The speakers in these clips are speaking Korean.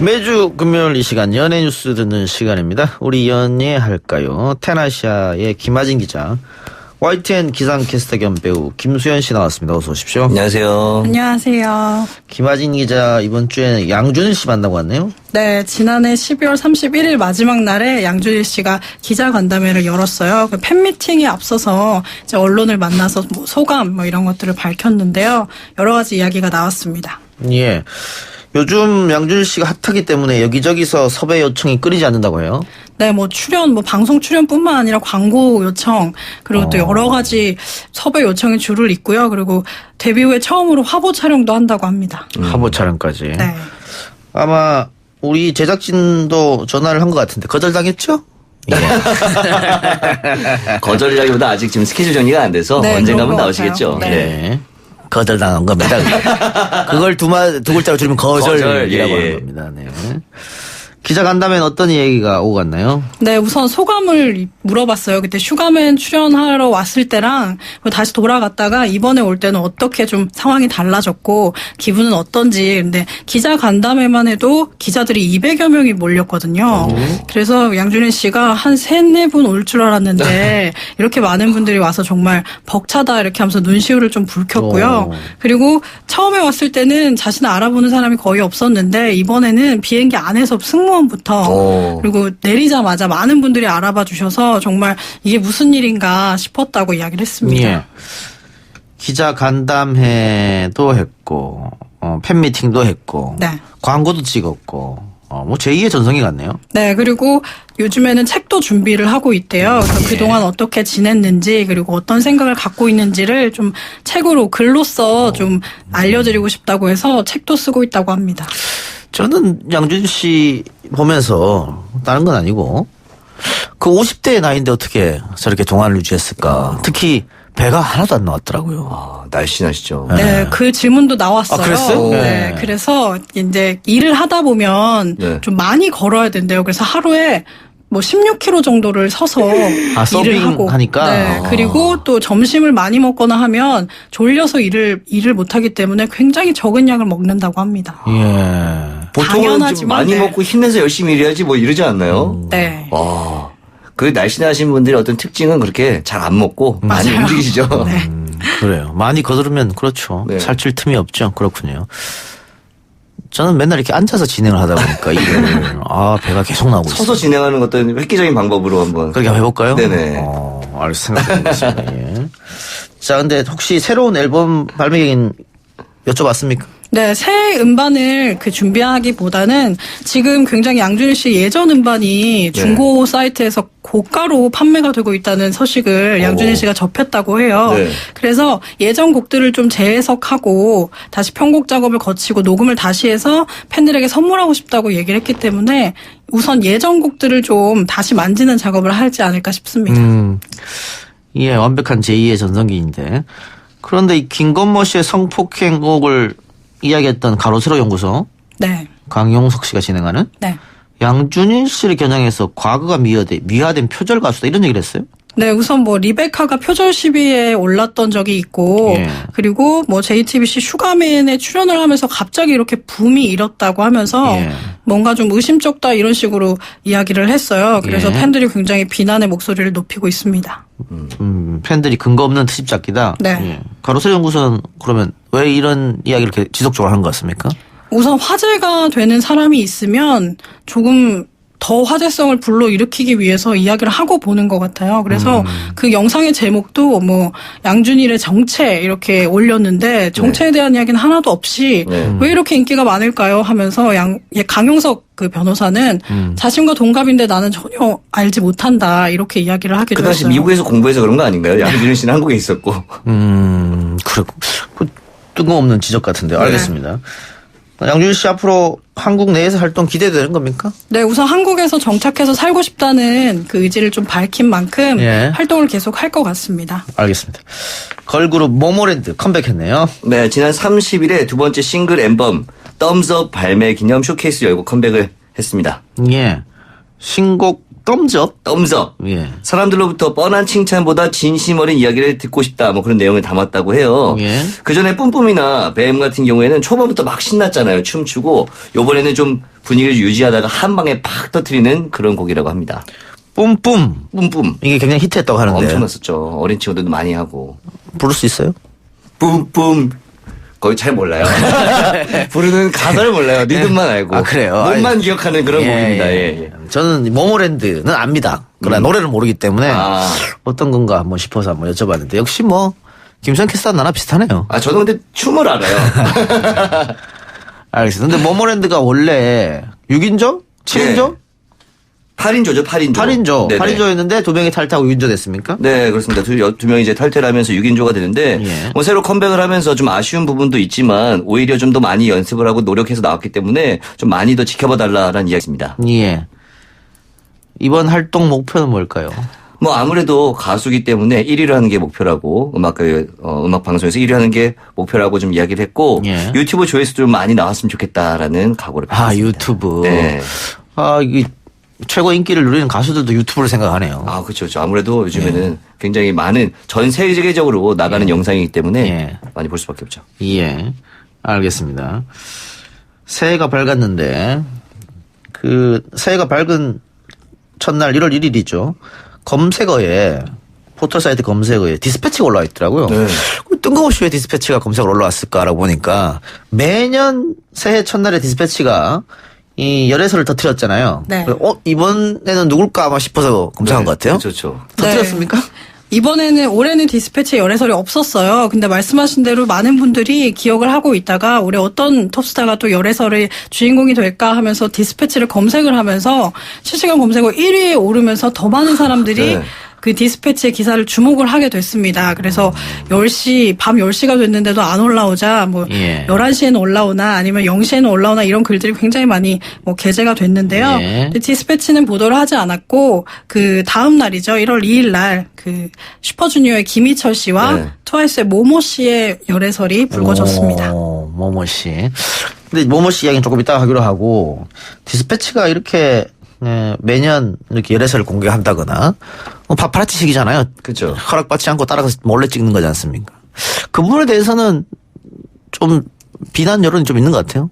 매주 금요일 이 시간 연예 뉴스 듣는 시간입니다. 우리 연예할까요? 테나시아의 김하진 기자, YTN 기상캐스터 겸 배우 김수현 씨 나왔습니다. 어서 오십시오. 안녕하세요. 안녕하세요. 김하진 기자 이번 주에 양준일 씨 만나고 왔네요. 네, 지난해 12월 31일 마지막 날에 양준일 씨가 기자간담회를 열었어요. 그 팬미팅에 앞서서 이제 언론을 만나서 뭐 소감 이런 것들을 밝혔는데요. 여러 가지 이야기가 나왔습니다. 예. 요즘 양준일 씨가 핫하기 때문에 여기저기서 섭외 요청이 끊이지 않는다고 해요. 네, 뭐 출연, 방송 출연뿐만 아니라 광고 요청, 그리고 또 여러 가지 섭외 요청이 줄을 잇고요. 그리고 데뷔 후에 처음으로 화보 촬영도 한다고 합니다. 화보 촬영까지. 네. 아마 우리 제작진도 전화를 한 것 같은데 거절당했죠? 예. 거절이라기보다 아직 지금 스케줄 정리가 안 돼서 네, 언젠가는 나오시겠죠. 네. 네. 거절당한 겁니다. 그걸 두 글자로 줄이면 거절이라고 예. 하는 겁니다. 네. 기자간담회는 어떤 얘기가 오고 갔나요? 네, 우선 소감을 물어봤어요. 그때 슈가맨 출연하러 왔을 때랑 다시 돌아갔다가 이번에 올 때는 어떻게 좀 상황이 달라졌고 기분은 어떤지. 근데 기자간담회만 해도 기자들이 200여 명이 몰렸거든요. 그래서 양준일 씨가 한 3-4분 올 줄 알았는데 이렇게 많은 분들이 와서 정말 벅차다 이렇게 하면서 눈시울을 좀 붉혔고요. 그리고 처음에 왔을 때는 자신을 알아보는 사람이 거의 없었는데 이번에는 비행기 안에서 승무원부터 그리고 내리자마자 많은 분들이 알아봐 주셔서 정말 이게 무슨 일인가 싶었다고 이야기를 했습니다. 예. 기자간담회도 했고 팬미팅도 했고 네. 광고도 찍었고 뭐 제2의 전성기 같네요. 네, 그리고 요즘에는 책도 준비를 하고 있대요. 그래서 그동안 어떻게 지냈는지 그리고 어떤 생각을 갖고 있는지를 좀 책으로 글로써 좀 알려드리고 싶다고 해서 책도 쓰고 있다고 합니다. 저는 양준일 씨 보면서 다른 건 아니고 그 50대의 나이인데 어떻게 저렇게 동안을 유지했을까. 특히 배가 하나도 안 나왔더라고요. 아, 날씬하시죠. 네, 그 질문도 나왔어요. 아, 그랬어요? 네, 그래서 이제 일을 하다 보면 네. 좀 많이 걸어야 된대요. 그래서 하루에 뭐 16km 정도를 서서 일을 하고. 하니까. 네, 그리고 또 점심을 많이 먹거나 하면 졸려서 일을 못 하기 때문에 굉장히 적은 양을 먹는다고 합니다. 예. 보통은 좀 당연하지만, 많이 네. 먹고 힘내서 열심히 일해야지 뭐 이러지 않나요? 네. 와, 그 날씬하신 분들의 어떤 특징은 그렇게 잘 안 먹고 많이 맞아요. 움직이시죠. 네. 그래요. 많이 거두르면 그렇죠. 네. 살찔 틈이 없죠. 그렇군요. 저는 맨날 이렇게 앉아서 진행을 하다 보니까 일을 배가 계속 나오고 있어요. 서서 진행하는 어떤 획기적인 방법으로 한번. 그렇게 한번 해볼까요? 네네. 알겠습니다. 생각해보겠습니다. 예. 자, 근데 혹시 새로운 앨범 발매 계획은 여쭤봤습니까? 네, 새 음반을 준비하기보다는 지금 굉장히 양준일 씨 예전 음반이 중고 사이트에서 고가로 판매가 되고 있다는 서식을 양준일 씨가 접했다고 해요. 네. 그래서 예전 곡들을 좀 재해석하고 다시 편곡 작업을 거치고 녹음을 다시 해서 팬들에게 선물하고 싶다고 얘기를 했기 때문에 우선 예전 곡들을 좀 다시 만지는 작업을 하지 않을까 싶습니다. 예, 완벽한 제2의 전성기인데. 그런데 이 김건모 씨의 성폭행 의혹을 이야기했던 가로세로 연구소 네. 강용석 씨가 진행하는 네. 양준일 씨를 겨냥해서 과거가 미화된 표절 가수다 이런 얘기를 했어요. 네, 우선 뭐 리베카가 표절 시비에 올랐던 적이 있고 예. 그리고 뭐 JTBC 슈가맨에 출연을 하면서 갑자기 이렇게 붐이 일었다고 하면서 예. 뭔가 좀 의심쩍다 이런 식으로 이야기를 했어요. 그래서 예. 팬들이 굉장히 비난의 목소리를 높이고 있습니다. 팬들이 근거 없는 트집 잡기다. 네. 예. 가로세로 연구소는 그러면 왜 이런 이야기를 이렇게 지속적으로 하는 것 같습니까? 우선 화제가 되는 사람이 있으면 조금 더 화제성을 불러일으키기 위해서 이야기를 하고 보는 것 같아요. 그래서 그 영상의 제목도 뭐 양준일의 정체 이렇게 올렸는데 정체에 대한 이야기는 하나도 없이 왜 이렇게 인기가 많을까요 하면서 강용석 그 변호사는 자신과 동갑인데 나는 전혀 알지 못한다 이렇게 이야기를 하기도 그 당시 했어요. 미국에서 공부해서 그런 거 아닌가요? 양준일 씨는 한국에 있었고. 그렇고 뜬금없는 지적 같은데요. 알겠습니다. 양준일 씨 앞으로 한국 내에서 활동 기대되는 겁니까? 네, 우선 한국에서 정착해서 살고 싶다는 그 의지를 좀 밝힌 만큼 예. 활동을 계속 할 것 같습니다. 알겠습니다. 걸그룹 모모랜드 컴백했네요. 네, 지난 30일에 두 번째 싱글 앨범 덤즈업 발매 기념 쇼케이스 열고 컴백을 했습니다. 예. 신곡 덤접. 덤서. 예. 사람들로부터 뻔한 칭찬보다 진심 어린 이야기를 듣고 싶다. 뭐 그런 내용을 담았다고 해요. 예. 그 전에 뿜뿜이나 뱀 같은 경우에는 초반부터 막 신났잖아요. 춤추고 요번에는 좀 분위기를 유지하다가 한 방에 팍 터트리는 그런 곡이라고 합니다. 뿜뿜. 뿜뿜. 이게 굉장히 히트했다고 하는데. 엄청났었죠. 어린 친구들도 많이 하고. 부를 수 있어요? 뿜뿜. 거의 잘 몰라요. 부르는 가사를 몰라요. 리듬만 알고. 아, 그래요? 몸만 기억하는 그런 곡입니다. 예. 저는 모모랜드는 압니다. 그러나 노래를 모르기 때문에 아. 어떤 건가 한번 싶어서 한번 여쭤봤는데 역시 뭐 김선 캐스터 나나 비슷하네요. 아, 저도 근데 춤을 알아요. 알겠습니다. 근데 모모랜드가 원래 6인조? 7인조? 8인조죠, 8인조. 8인조. 네네. 8인조였는데 2명이 탈퇴하고 6인조 됐습니까? 네, 그렇습니다. 두 명이 이제 탈퇴를 하면서 6인조가 되는데, 예. 뭐 새로 컴백을 하면서 좀 아쉬운 부분도 있지만, 오히려 좀 더 많이 연습을 하고 노력해서 나왔기 때문에 좀 많이 더 지켜봐 달라라는 이야기입니다. 예. 이번 활동 목표는 뭘까요? 뭐 아무래도 가수기 때문에 1위를 하는 게 목표라고, 음악 방송에서 1위 하는 게 목표라고 좀 이야기를 했고, 예. 유튜브 조회수도 좀 많이 나왔으면 좋겠다라는 각오를 아, 밝혔습니다. 유튜브. 네. 아, 이게 최고 인기를 누리는 가수들도 유튜브를 생각하네요. 아, 그렇죠. 아무래도 요즘에는 굉장히 많은 전 세계적으로 나가는 영상이기 때문에 예. 많이 볼 수밖에 없죠. 예. 알겠습니다. 새해가 밝았는데, 새해가 밝은 첫날 1월 1일이죠. 검색어에, 포털사이트 검색어에 디스패치가 올라와 있더라고요. 네. 뜬금없이 왜 디스패치가 검색어로 올라왔을까라고 보니까 매년 새해 첫날에 디스패치가 이 열애설을 터뜨렸잖아요. 네. 이번에는 누굴까 아마 싶어서 검색한 것 같아요. 그렇죠. 터뜨렸습니까? 올해는 디스패치 열애설이 없었어요. 근데 말씀하신 대로 많은 분들이 기억을 하고 있다가 올해 어떤 톱스타가 또 열애설의 주인공이 될까 하면서 디스패치를 검색을 하면서 실시간 검색어 1위에 오르면서 더 많은 사람들이 네. 그 디스패치의 기사를 주목을 하게 됐습니다. 그래서 밤 10시가 됐는데도 안 올라오자 뭐 예. 11시에는 올라오나 아니면 0시에는 올라오나 이런 글들이 굉장히 많이 뭐 게재가 됐는데요. 예. 근데 디스패치는 보도를 하지 않았고 그 다음 날이죠. 1월 2일 날 그 슈퍼주니어의 김희철 씨와 네. 트와이스의 모모 씨의 열애설이 불거졌습니다. 모모 씨. 근데 모모 씨 이야기는 조금 이따가 하기로 하고 디스패치가 이렇게 매년 이렇게 열애설을 공개한다거나 파파라치식이잖아요. 그렇죠. 허락받지 않고 따라가서 몰래 찍는 거지 않습니까? 그 부분에 대해서는 좀 비난 여론이 좀 있는 것 같아요.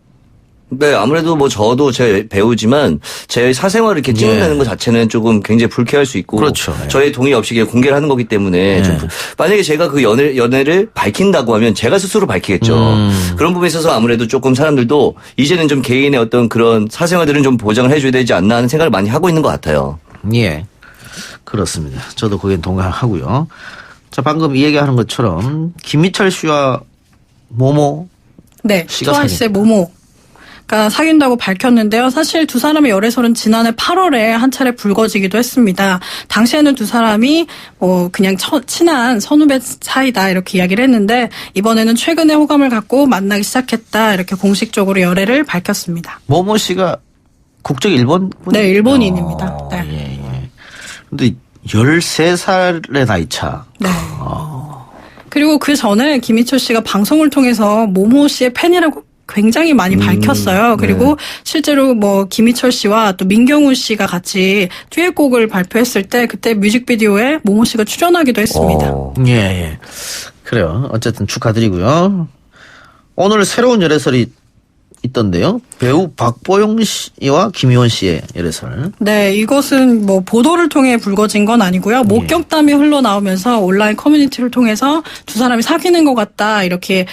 네, 아무래도 뭐 저도 제 배우지만 제 사생활을 이렇게 찍는다는 것 자체는 조금 굉장히 불쾌할 수 있고. 그렇죠. 예. 저의 동의 없이 그냥 공개를 하는 거기 때문에 좀 만약에 제가 그 연애를 밝힌다고 하면 제가 스스로 밝히겠죠. 그런 부분에 있어서 아무래도 조금 사람들도 이제는 좀 개인의 어떤 그런 사생활들은 좀 보장을 해줘야 되지 않나 하는 생각을 많이 하고 있는 것 같아요. 예. 그렇습니다. 저도 거기에 동의하고요. 자, 방금 이 얘기하는 것처럼 김희철 씨와 모모 네, 씨가 트와이스의 모모. 가 사귄다고 밝혔는데요. 사실 두 사람의 열애설은 지난해 8월에 한 차례 불거지기도 했습니다. 당시에는 두 사람이 그냥 친한 선후배 사이다 이렇게 이야기를 했는데 이번에는 최근에 호감을 갖고 만나기 시작했다 이렇게 공식적으로 열애를 밝혔습니다. 모모 씨가 국적이 일본 분? 네, 일본인입니다. 네. 예, 예. 근데 13살의 나이 차. 네. 그리고 그 전에 김희철 씨가 방송을 통해서 모모 씨의 팬이라고 굉장히 많이 밝혔어요. 그리고 실제로 뭐 김희철 씨와 또 민경훈 씨가 같이 듀엣곡을 발표했을 때 그때 뮤직비디오에 모모 씨가 출연하기도 했습니다. 예, 예. 그래요. 어쨌든 축하드리고요. 오늘 새로운 열애설이 있던데요. 배우 박보영 씨와 김희원 씨의 열애설. 네, 이것은 뭐 보도를 통해 불거진 건 아니고요. 목격담이 흘러나오면서 온라인 커뮤니티를 통해서 두 사람이 사귀는 것 같다 이렇게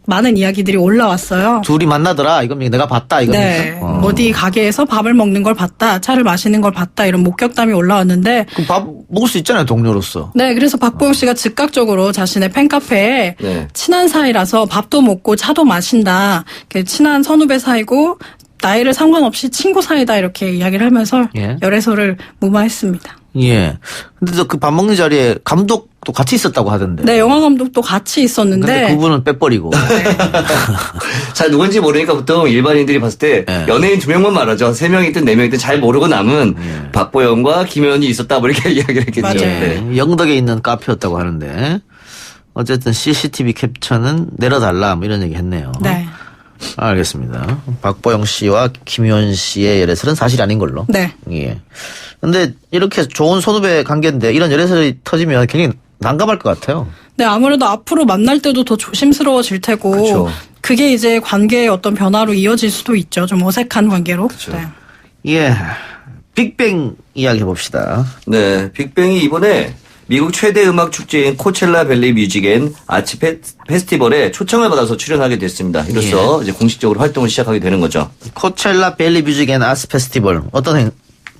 많은 이야기들이 올라왔어요. 둘이 만나더라. 이건 내가 봤다. 이겁니까? 네, 어디 가게에서 밥을 먹는 걸 봤다, 차를 마시는 걸 봤다 이런 목격담이 올라왔는데. 그럼 밥 먹을 수 있잖아요, 동료로서. 네, 그래서 박보영 씨가 즉각적으로 자신의 팬카페에 네. 친한 사이라서 밥도 먹고 차도 마신다, 친한 선후배 사이고 나이를 상관없이 친구 사이다 이렇게 이야기를 하면서 예. 열애설을 무마했습니다. 예. 근데 그 밥 먹는 자리에 감독도 같이 있었다고 하던데. 네, 영화 감독도 같이 있었는데. 근데 그분은 빼버리고. 잘 누군지 모르니까 보통 일반인들이 봤을 때 예. 연예인 2명만 말하죠. 3명이든 4명이든 잘 모르고 남은 박보영과 김혜원이 있었다 뭐 이렇게 이야기를 했겠죠. 맞아요. 네. 영덕에 있는 카페였다고 하는데 어쨌든 CCTV 캡처는 내려달라 뭐 이런 얘기 했네요. 네. 알겠습니다. 박보영 씨와 김효연 씨의 열애설은 사실이 아닌 걸로. 네. 예. 근데 이렇게 좋은 선후배 관계인데 이런 열애설이 터지면 굉장히 난감할 것 같아요. 네, 아무래도 앞으로 만날 때도 더 조심스러워질 테고 그쵸. 그게 이제 관계의 어떤 변화로 이어질 수도 있죠. 좀 어색한 관계로. 네. 예. 빅뱅 이야기 해봅시다. 네, 빅뱅이 이번에 미국 최대 음악 축제인 코첼라 밸리 뮤직 앤 아츠 페스티벌에 초청을 받아서 출연하게 됐습니다. 이로써 이제 공식적으로 활동을 시작하게 되는 거죠. 코첼라 벨리 뮤직 앤 아트 페스티벌 어떤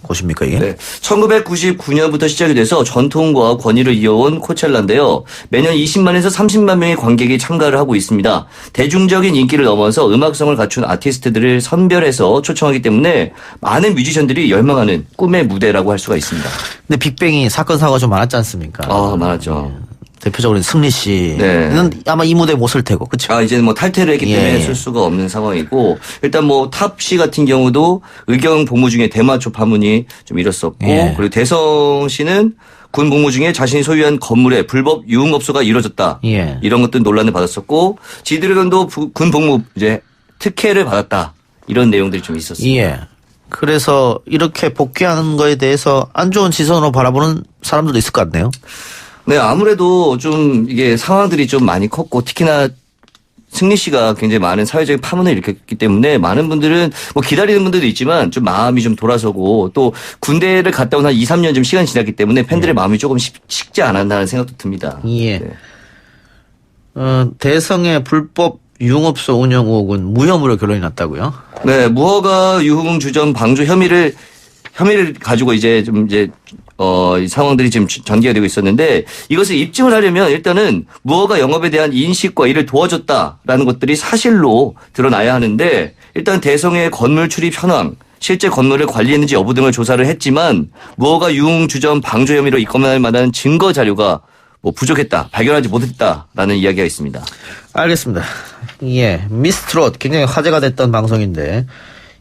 곳입니까 이게? 네, 1999년부터 시작이 돼서 전통과 권위를 이어온 코첼라인데요. 매년 20만에서 30만 명의 관객이 참가를 하고 있습니다. 대중적인 인기를 넘어서 음악성을 갖춘 아티스트들을 선별해서 초청하기 때문에 많은 뮤지션들이 열망하는 꿈의 무대라고 할 수가 있습니다. 근데 빅뱅이 사건 사고가 좀 많았지 않습니까? 아, 많았죠. 대표적으로 승리 씨는 네. 아마 이 무대에 못 설 테고, 그렇죠? 아, 이제는 뭐 탈퇴를 했기 때문에 쓸 수가 없는 상황이고, 일단 뭐 탑 씨 같은 경우도 의경 복무 중에 대마초 파문이 좀 일었었고, 예. 그리고 대성 씨는 군 복무 중에 자신이 소유한 건물에 불법 유흥업소가 이루어졌다. 예. 이런 것들 논란을 받았었고, 지드래곤도 군 복무 이제 특혜를 받았다. 이런 내용들이 좀 있었습니다. 예. 그래서 이렇게 복귀하는 거에 대해서 안 좋은 시선으로 바라보는 사람들도 있을 것 같네요. 네, 아무래도 좀 이게 상황들이 좀 많이 컸고, 특히나 승리 씨가 굉장히 많은 사회적인 파문을 일으켰기 때문에 많은 분들은 뭐 기다리는 분들도 있지만 좀 마음이 좀 돌아서고 또 군대를 갔다 온 한 2, 3년 좀 시간이 지났기 때문에 팬들의 마음이 조금 식지 않았나는 생각도 듭니다. 예. 네. 대성의 불법 유흥업소 운영 의혹은 무혐의로 결론이 났다고요? 네, 무허가 유흥 주점 방조 혐의를 가지고 이제 이 상황들이 지금 전개가 되고 있었는데 이것을 입증을 하려면 일단은 무허가 영업에 대한 인식과 이를 도와줬다라는 것들이 사실로 드러나야 하는데 일단 대성의 건물 출입 현황, 실제 건물을 관리했는지 여부 등을 조사를 했지만 무허가 유흥 주점 방조 혐의로 입건할 만한 증거 자료가 뭐 부족했다, 발견하지 못했다라는 이야기가 있습니다. 알겠습니다. 예. 미스트롯 굉장히 화제가 됐던 방송인데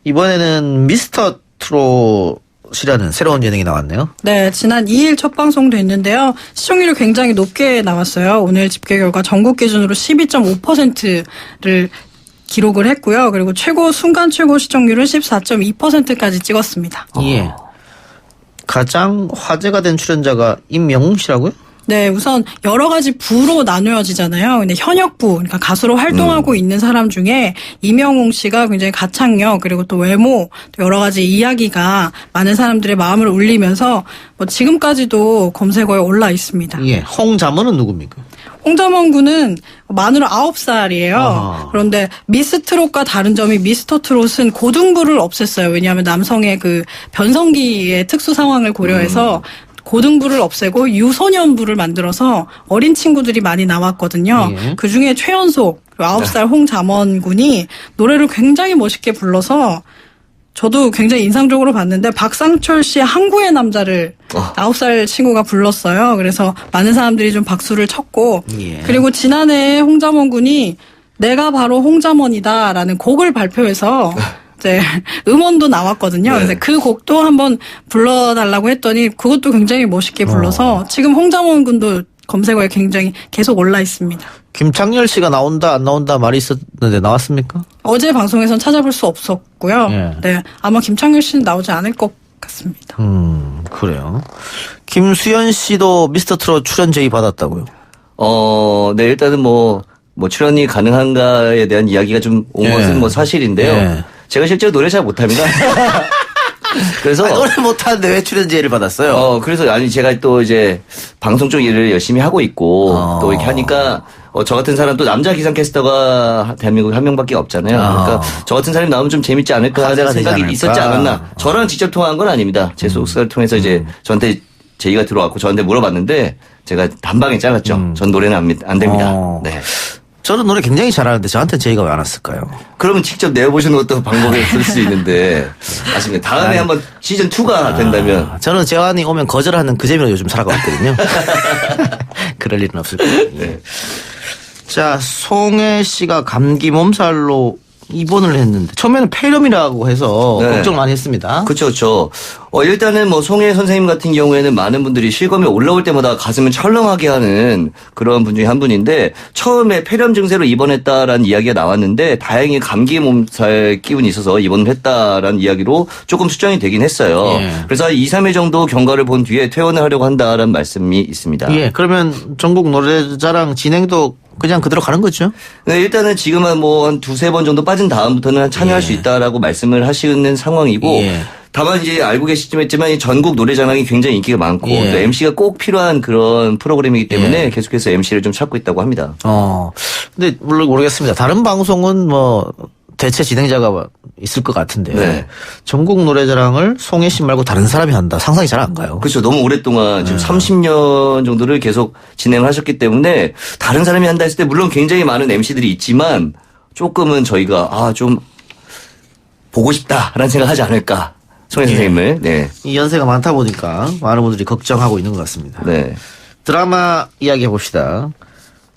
이번에는 미스터 트롯이라는 새로운 예능이 나왔네요. 네, 지난 2일 첫 방송도 있는데요. 시청률이 굉장히 높게 나왔어요. 오늘 집계 결과 전국 기준으로 12.5%를 기록을 했고요. 그리고 순간 최고 시청률은 14.2%까지 찍었습니다. 예. 가장 화제가 된 출연자가 임영웅 씨라고요? 네, 우선 여러 가지 부로 나누어지잖아요. 근데 현역부, 그러니까 가수로 활동하고 있는 사람 중에 이명웅 씨가 굉장히 가창력 그리고 또 외모, 또 여러 가지 이야기가 많은 사람들의 마음을 울리면서 뭐 지금까지도 검색어에 올라 있습니다. 예. 홍자먼은 누굽니까? 홍자먼 군은 만으로 9살이에요. 아하. 그런데 미스트롯과 다른 점이 미스터트롯은 고등부를 없앴어요. 왜냐하면 남성의 그 변성기의 특수 상황을 고려해서 고등부를 없애고 유소년부를 만들어서 어린 친구들이 많이 나왔거든요. 예. 그중에 최연소 9살 홍자먼 군이 노래를 굉장히 멋있게 불러서 저도 굉장히 인상적으로 봤는데 박상철 씨의 항구의 남자를 9살 친구가 불렀어요. 그래서 많은 사람들이 좀 박수를 쳤고 예. 그리고 지난해 홍자먼 군이 내가 바로 홍자먼이다라는 곡을 발표해서 이제 음원도 나왔거든요. 네. 그래서 그 곡도 한번 불러달라고 했더니 그것도 굉장히 멋있게 불러서 지금 홍자먼 군도 검색어에 굉장히 계속 올라 있습니다. 김창렬 씨가 나온다 안 나온다 말이 있었는데 나왔습니까? 어제 방송에선 찾아볼 수 없었고요. 예. 네, 아마 김창렬 씨는 나오지 않을 것 같습니다. 그래요. 김수현 씨도 미스터 트롯 출연 제의 받았다고요? 네, 일단은 뭐 출연이 가능한가에 대한 이야기가 좀 온 예. 것은 뭐 사실인데요. 예. 제가 실제로 노래 잘 못합니다. 그래서 노래 못하는데 왜 출연 제의를 받았어요? 그래서 제가 또 이제 방송 쪽 일을 열심히 하고 있고 또 이렇게 하니까 저 같은 사람 또 남자 기상캐스터가 대한민국에 한 명밖에 없잖아요. 그러니까 저 같은 사람이 나오면 좀 재밌지 않을까 하는 화제가 되지 생각이 않을까? 있었지 않았나. 저랑 직접 통화한 건 아닙니다. 제 소속사를 통해서 이제 저한테 제의가 들어왔고 저한테 물어봤는데 제가 단방에 잘랐죠. 전 노래는 안 됩니다. 네. 저는 노래 굉장히 잘하는데 저한테 제의가 왜 안 왔을까요? 그러면 직접 내어보시는 것도 방법이 있을 수 있는데 아쉽네요. 다음에 한번 시즌 2가 된다면 저는 재환이 오면 거절하는 그 재미로 요즘 살아가고 있거든요. 그럴 일은 없을 거예요. 네. 자, 송혜 씨가 감기 몸살로 입원을 했는데 처음에는 폐렴이라고 해서 네. 걱정을 많이 했습니다. 그렇죠, 그렇죠. 일단은 뭐 송혜 선생님 같은 경우에는 많은 분들이 실검에 올라올 때마다 가슴을 철렁하게 하는 그런 분 중에 한 분인데 처음에 폐렴 증세로 입원했다라는 이야기가 나왔는데 다행히 감기 몸살 기운이 있어서 입원을 했다라는 이야기로 조금 수정이 되긴 했어요. 예. 그래서 2, 3일 정도 경과를 본 뒤에 퇴원을 하려고 한다라는 말씀이 있습니다. 예, 그러면 전국 노래자랑 진행도 그냥 그대로 가는 거죠? 네, 일단은 지금은 뭐 한 두세 번 정도 빠진 다음부터는 참여할 수 있다라고 말씀을 하시는 상황이고 예. 다만 이제 알고 계시겠지만 이 전국 노래자랑이 굉장히 인기가 많고 예. 또 MC가 꼭 필요한 그런 프로그램이기 때문에 계속해서 MC를 좀 찾고 있다고 합니다. 근데 물론 모르겠습니다. 다른 방송은 뭐 대체 진행자가 있을 것 같은데 네. 전국 노래자랑을 송혜 씨 말고 다른 사람이 한다. 상상이 잘 안 가요. 그렇죠. 너무 오랫동안 지금 30년 정도를 계속 진행을 하셨기 때문에 다른 사람이 한다 했을 때 물론 굉장히 많은 MC들이 있지만 조금은 저희가 좀 보고 싶다라는 생각하지 않을까. 송혜 선생님을. 네. 이 연세가 많다 보니까 많은 분들이 걱정하고 있는 것 같습니다. 네. 드라마 이야기 해봅시다.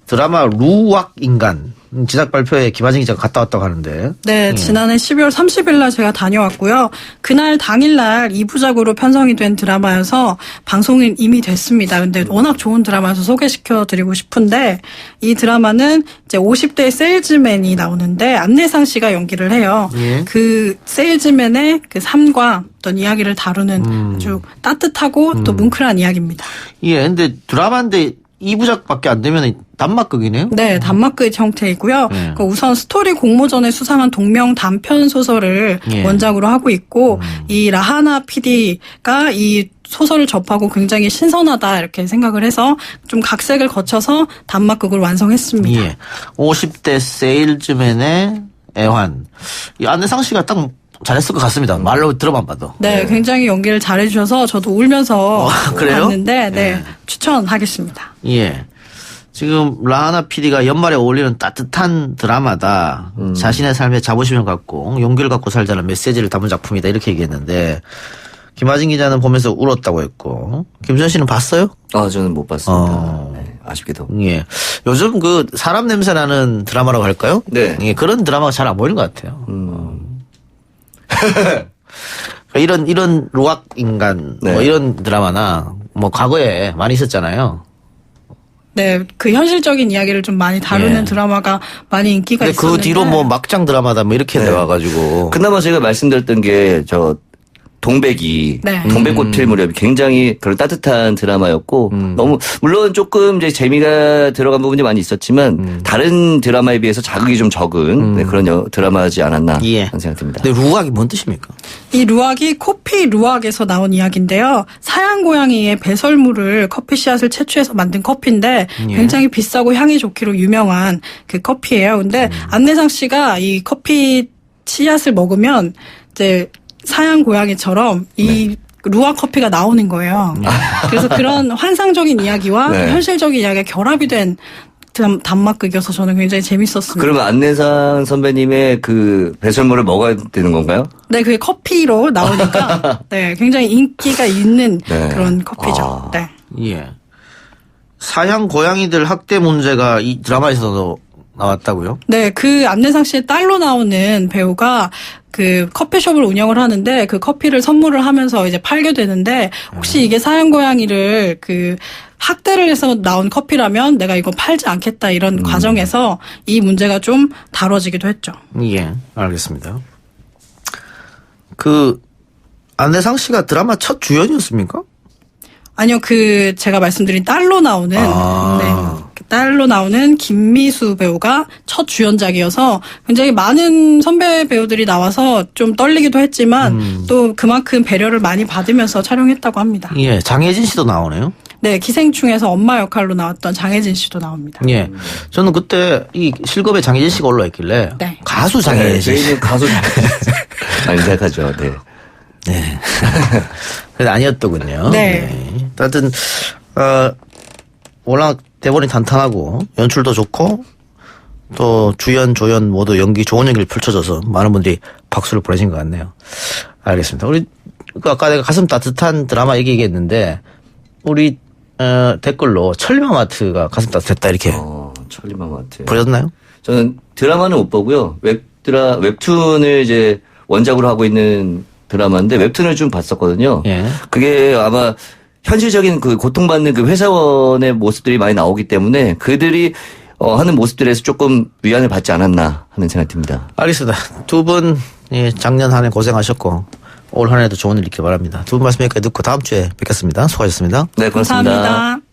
드라마 루왁 인간 제작 발표에 김하진 기자가 갔다 왔다고 하는데. 네, 지난해 12월 30일 날 제가 다녀왔고요. 그날 당일날 2부작으로 편성이 된 드라마여서 방송이 이미 됐습니다. 근데 워낙 좋은 드라마여서 소개시켜드리고 싶은데 이 드라마는 이제 50대 세일즈맨이 나오는데 안내상 씨가 연기를 해요. 예. 그 세일즈맨의 그 삶과 어떤 이야기를 다루는 아주 따뜻하고 또 뭉클한 이야기입니다. 예, 근데 드라마인데 2부작밖에 안 되면 단막극이네요? 네, 단막극 형태이고요. 예. 그 우선 스토리 공모전에 수상한 동명 단편 소설을 예. 원작으로 하고 있고 이 라하나 PD가 이 소설을 접하고 굉장히 신선하다 이렇게 생각을 해서 좀 각색을 거쳐서 단막극을 완성했습니다. 예. 50대 세일즈맨의 애환. 이 안내상 씨가 딱 잘했을 것 같습니다. 말로 들어만 봐도. 네, 굉장히 연기를 잘해주셔서 저도 울면서 그래요? 봤는데 네, 추천하겠습니다. 예. 지금 라하나 PD가 연말에 어울리는 따뜻한 드라마다. 자신의 삶에 자부심을 갖고 용기를 갖고 살자는 메시지를 담은 작품이다 이렇게 얘기했는데 김하진 기자는 보면서 울었다고 했고 김수현 씨는 봤어요? 저는 못 봤습니다. 네, 아쉽게도. 예. 요즘 그 사람 냄새 나는 드라마라고 할까요? 네. 예, 그런 드라마가 잘 안 보이는 것 같아요. 이런 루악 인간 네. 뭐 이런 드라마나 뭐 과거에 많이 있었잖아요. 네, 그 현실적인 이야기를 좀 많이 다루는 예. 드라마가 많이 인기가 근데 있었는데 그 뒤로 뭐 막장 드라마다 뭐 이렇게 나와가지고 그나마 제가 말씀드렸던 게 동백이 네. 동백꽃 필 무렵 굉장히 그런 따뜻한 드라마였고 너무 물론 조금 이제 재미가 들어간 부분이 많이 있었지만 다른 드라마에 비해서 자극이 좀 적은 네, 그런 드라마지 않았나 예. 하는 생각이 듭니다. 근데 루악이 뭔 뜻입니까? 이 루악이 커피 루악에서 나온 이야기인데요. 사양 고양이의 배설물을 커피 씨앗을 채취해서 만든 커피인데 예. 굉장히 비싸고 향이 좋기로 유명한 그 커피예요. 근데 안내상 씨가 이 커피 씨앗을 먹으면 이제 사양 고양이처럼 이 루악 커피가 나오는 거예요. 그래서 그런 환상적인 이야기와 네. 현실적인 이야기가 결합이 된 단막극이어서 저는 굉장히 재밌었습니다. 그러면 안내상 선배님의 그 배설물을 먹어야 되는 건가요? 네, 그게 커피로 나오니까 네, 굉장히 인기가 있는 네. 그런 커피죠. 네. 예. 사양 고양이들 학대 문제가 이 드라마에서도 나왔다고요? 네, 그 안내상 씨의 딸로 나오는 배우가 그 커피숍을 운영을 하는데 그 커피를 선물을 하면서 이제 팔게 되는데 혹시 이게 사양 고양이를 그 학대를 해서 나온 커피라면 내가 이거 팔지 않겠다 이런 과정에서 이 문제가 좀 다뤄지기도 했죠. 예, 알겠습니다. 그 안내상 씨가 드라마 첫 주연이었습니까? 아니요, 그 제가 말씀드린 딸로 나오는 네, 그 딸로 나오는 김미수 배우가 첫 주연작이어서 굉장히 많은 선배 배우들이 나와서 좀 떨리기도 했지만 또 그만큼 배려를 많이 받으면서 촬영했다고 합니다. 예, 장혜진 씨도 나오네요. 네, 기생충에서 엄마 역할로 나왔던 장혜진 씨도 나옵니다. 예, 저는 그때 이 실검에 장혜진 씨가 올라있길래 네. 가수 장혜진 씨. 저희는 가수 많이 생각하죠. 네. 네. 그래도 아니었더군요. 네. 하여튼, 워낙 대본이 탄탄하고, 연출도 좋고, 또 주연, 조연 모두 연기, 좋은 연기를 펼쳐줘서 많은 분들이 박수를 보내신 것 같네요. 알겠습니다. 우리, 아까 내가 가슴 따뜻한 드라마 얘기했는데, 우리, 댓글로 철마마트가 가슴 따뜻했다 이렇게 천리마마트. 보셨나요? 저는 드라마는 못 보고요. 웹툰을 이제 원작으로 하고 있는 드라마인데 웹툰을 좀 봤었거든요. 예. 그게 아마 현실적인 그 고통받는 그 회사원의 모습들이 많이 나오기 때문에 그들이 하는 모습들에서 조금 위안을 받지 않았나 하는 생각이 듭니다. 알겠습니다. 두 분 작년 한 해 고생하셨고 올 한 해도 좋은 일 있길 바랍니다. 두 분 말씀 여기까지 듣고 다음 주에 뵙겠습니다. 수고하셨습니다. 네, 고맙습니다. 감사합니다.